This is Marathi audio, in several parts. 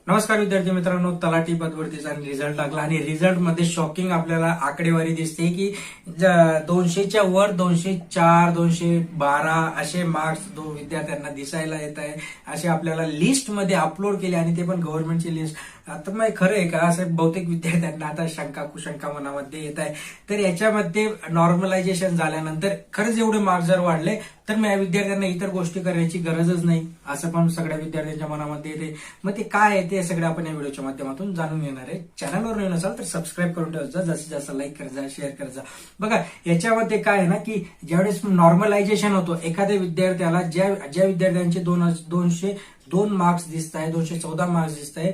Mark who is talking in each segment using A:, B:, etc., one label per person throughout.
A: नमस्कार विद्यार्थी मित्रांनो, तलाठी पदभरतीचा रिझल्ट लागला आणि रिझल्ट मध्ये शॉकिंग आपल्याला आकडेवारी दिसते की 200च्या वर 204 212 असे मार्क्स विद्यार्थ्यांना दिसायला येत आहे. असे आपल्याला लिस्ट मध्ये अपलोड केले आणि ते पण गव्हर्नमेंटची लिस्ट. आता मग खरं आहे का असं बहुतेक विद्यार्थ्यांना आता शंका कुशंका मनामध्ये येत आहे. तर याच्यामध्ये नॉर्मलायझेशन झाल्यानंतर खरंच एवढे मार्क्स जर वाढले तर मग या विद्यार्थ्यांना इतर गोष्टी करण्याची गरजच नाही असं पण सगळ्या विद्यार्थ्यांच्या मनामध्ये येते. मग ते काय आहे ते सगळं आपण या व्हिडिओच्या माध्यमातून जाणून घेणार आहे. चॅनलवर नवीन असाल तर सबस्क्राईब करून ठेवा, जास्तीत जास्त लाईक करत जा, शेअर करत जा. बघा याच्यामध्ये काय आहे ना की ज्यावेळेस नॉर्मलायझेशन होतो एखाद्या विद्यार्थ्याला ज्या विद्यार्थ्यांचे 202 मार्क्स दिसत आहे, 214 मार्क्स दिसत आहे,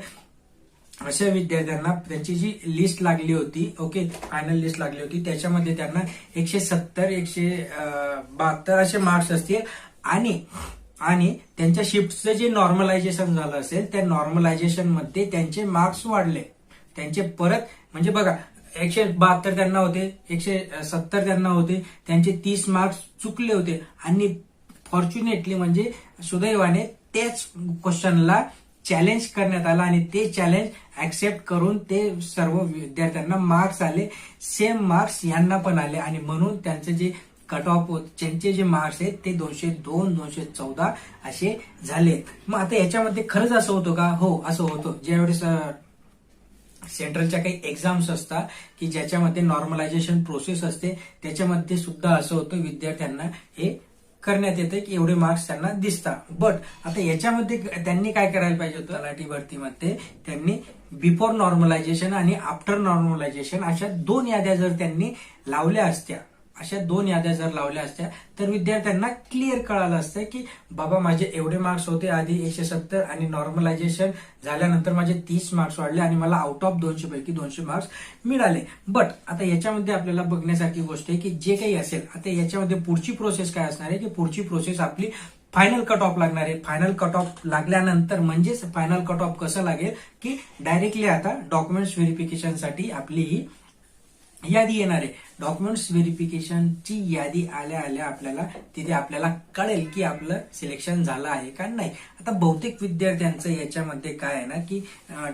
A: अशा विद्यार्थ्यांना त्यांची जी लिस्ट लागली होती, ओके, फायनल लिस्ट लागली होती, त्याच्यामध्ये त्यांना 170 172 असे मार्क्स असतील आणि त्यांच्या शिफ्टचं जे नॉर्मलायझेशन झालं असेल त्या नॉर्मलायझेशन मध्ये त्यांचे मार्क्स वाढले. त्यांचे परत म्हणजे बघा 172 त्यांना होते, 170 त्यांना होते, त्यांचे 30 मार्क्स चुकले होते आणि फॉर्च्युनेटली म्हणजे सुदैवाने त्याच क्वेश्चनला चॅलेंज करण्यात आला आणि ते चॅलेंज ऍक्सेप्ट करून ते सर्व विद्यार्थ्यांना मार्क्स आले. सेम मार्क्स यांना पण आले आणि म्हणून त्यांचे जे कट ऑफ त्यांचे जे मार्क्स आहेत ते 202 214 असे झाले. मग आता याच्यामध्ये खरंच असं होतं का? हो, असं होतं. ज्यावेळेस सेंट्रलच्या काही एक्झाम्स असतात की ज्याच्यामध्ये नॉर्मलायझेशन प्रोसेस असते त्याच्यामध्ये सुद्धा असं होतं, विद्यार्थ्यांना हे करण्यात येतं की एवढे मार्क्स त्यांना दिसतात. बट आता याच्यामध्ये त्यांनी काय करायला पाहिजे होतं, तलाठी भरतीमध्ये त्यांनी बिफोर नॉर्मलायझेशन आणि आफ्टर नॉर्मलायझेशन अशा 2 याद्या जर त्यांनी लावल्या असत्या, तर विद्यार्थ्यांना क्लिअर कळालं असतं की बाबा माझे एवढे मार्क्स होते आधी 170 आणि नॉर्मलायझेशन झाल्यानंतर माझे 30 मार्क्स वाढले आणि मला आउट ऑफ 200 पैकी 200 मार्क्स मिळाले. बट आता याच्यामध्ये आपल्याला बघण्यासारखी गोष्ट आहे की जे काही असेल आता याच्यामध्ये पुढची प्रोसेस काय असणार आहे की पुढची प्रोसेस आपली फायनल कट ऑफ लागणार आहे. फायनल कट ऑफ लागल्यानंतर म्हणजेच फायनल कट ऑफ कसं लागेल की डायरेक्टली आता डॉक्युमेंट्स व्हेरिफिकेशनसाठी आपली ही यादी येणार आहे. डॉक्युमेंट्स व्हेरिफिकेशनची यादी आल्या आपल्याला तिथे आपल्याला कळेल की आपलं सिलेक्शन झालं आहे का नाही. आता बहुतेक विद्यार्थ्यांचं याच्यामध्ये काय आहे ना की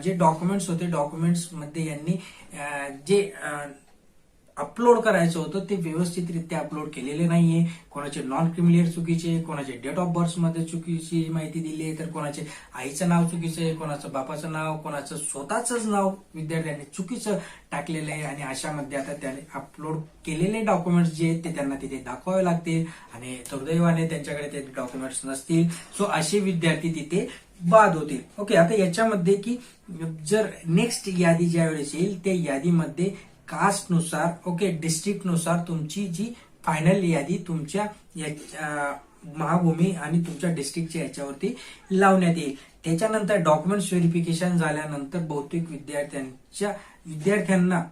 A: जे डॉक्युमेंट्स होते डॉक्युमेंट्स मध्ये यांनी जे अपलोड करायचं होतं ते व्यवस्थितरित्या अपलोड केलेले नाहीये. कोणाचे नॉन क्रिमिलियर चुकीचे, कोणाचे डेट ऑफ बर्थ मध्ये चुकीची माहिती दिली आहे, तर कोणाचे आईचं नाव चुकीचं आहे, कोणाचं बापाचं नाव, कोणाचं स्वतःच नाव विद्यार्थ्यांनी चुकीचं टाकलेलं आहे. आणि अशामध्ये आता त्याने अपलोड केलेले डॉक्युमेंट्स जे आहेत ते त्यांना तिथे दाखवावे लागतील आणि दुर्दैवाने त्यांच्याकडे ते डॉक्युमेंट्स नसतील. सो असे विद्यार्थी तिथे बाद होतील. ओके, आता याच्यामध्ये की जर नेक्स्ट यादी ज्या वेळेस येईल त्या यादीमध्ये कास्टनुसार, ओके, डिस्ट्रिक्टनुसार तुमची जी फायनल यादी तुमच्या महाभूमी आणि तुमच्या डिस्ट्रिक्टच्या याच्यावरती लावण्यात येईल. त्याच्यानंतर डॉक्युमेंट्स व्हेरिफिकेशन झाल्यानंतर बहुतेक विद्यार्थ्यांना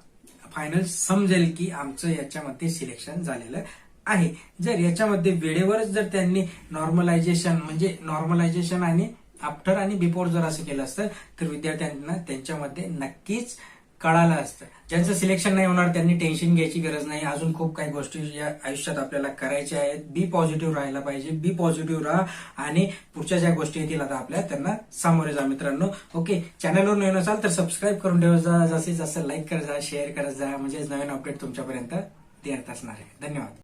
A: फायनल समजेल की आमचं याच्यामध्ये सिलेक्शन झालेलं आहे. जर याच्यामध्ये वेळेवरच जर त्यांनी नॉर्मलायझेशन आणि आफ्टर आणि बिफोर जर असं केलं असतं तर विद्यार्थ्यांना त्यांच्यामध्ये नक्कीच कळालं असतं. ज्यांचं सिलेक्शन नाही होणार त्यांनी टेन्शन घ्यायची गरज नाही. अजून खूप काही गोष्टी या आयुष्यात आपल्याला करायच्या आहेत. बी पॉझिटिव्ह राहायला पाहिजे, बी पॉझिटिव्ह राहा आणि पुढच्या ज्या गोष्टी येतील आता आपल्या त्यांना सामोरे जा मित्रांनो. ओके, चॅनलवर नवीन असाल तर सबस्क्राईब करून ठेवा जा, जास्तीत जास्त लाईक करत जा, शेअर करत जा, म्हणजे नवीन अपडेट तुमच्यापर्यंत देत असणार आहे. धन्यवाद.